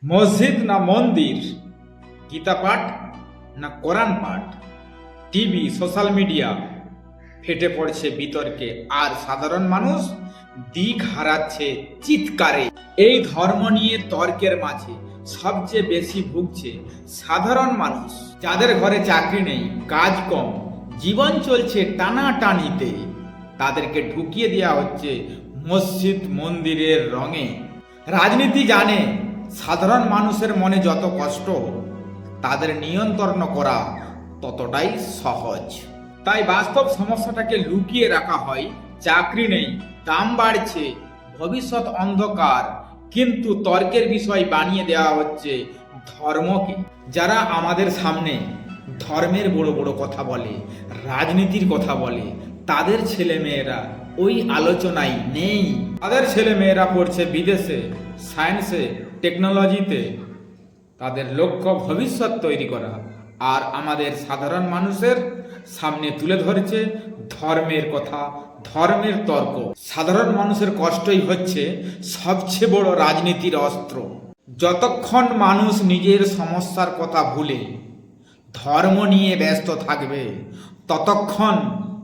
মসজিদ না মন্দির, গীতা পাঠ না কোরআন পাঠ, টিভি সোশ্যাল মিডিয়া ফেটে পড়ছে বিতর্কে, আর সাধারণ মানুষ দিক হারাচ্ছে চিৎকারে। এই ধর্ম নিয়ে তর্কের মাঝে সবচেয়ে বেশি ভুগছে সাধারণ মানুষ, যাদের ঘরে চাকরি নেই, কাজ কম, জীবন চলছে টানাটানিতে। তাদেরকে ঢুকিয়ে দেওয়া হচ্ছে মসজিদ মন্দিরের রঙে। রাজনীতি জানে সাধারণ মানুষের মনে যত কষ্ট, তাদের নিয়ন্ত্রণ করা ততটাই সহজ। তাই বাস্তব সমস্যাটাকে লুকিয়ে রাখা হয়। চাকরি নেই, দাম বাড়ছে, ভবিষ্যৎ অন্ধকার, কিন্তু তর্কের বিষয় বানিয়ে দেওয়া হচ্ছে ধর্মকে। যারা আমাদের সামনে ধর্মের বড় বড় কথা বলে, রাজনীতির কথা বলে, তাদের ছেলেমেয়েরা ওই আলোচনায় নেই। তাদের ছেলেমেয়েরা পড়ছে বিদেশে, সায়েন্সে, টেকনোলজিতে। তাদের লক্ষ্য ভবিষ্যৎ তৈরি করা, আর আমাদের সাধারণ মানুষের সামনে তুলে ধরছে ধর্মের কথা, ধর্মের তর্ক। সাধারণ মানুষের কষ্টই হচ্ছে সবচেয়ে বড় রাজনীতির অস্ত্র। যতক্ষণ মানুষ নিজের সমস্যার কথা ভুলে ধর্ম নিয়ে ব্যস্ত থাকবে, ততক্ষণ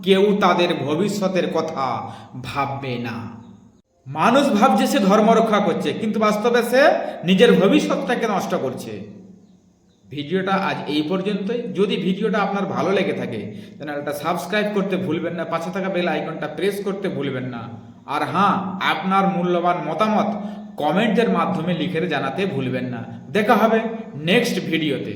কেউ তাদের ভবিষ্যতের কথা ভাববে না। মানুষ ভাবছে সে ধর্ম রক্ষা করছে, কিন্তু বাস্তবে সে নিজের ভবিষ্যৎটাকে নষ্ট করছে। ভিডিওটা আজ এই পর্যন্তই। যদি ভিডিওটা আপনার ভালো লেগে থাকে, চ্যানেলটা সাবস্ক্রাইব করতে ভুলবেন না, পাশে থাকা বেল আইকনটা প্রেস করতে ভুলবেন না। আর হ্যাঁ, আপনার মূল্যবান মতামত কমেন্টের মাধ্যমে লিখে জানাতে ভুলবেন না। দেখা হবে নেক্সট ভিডিওতে।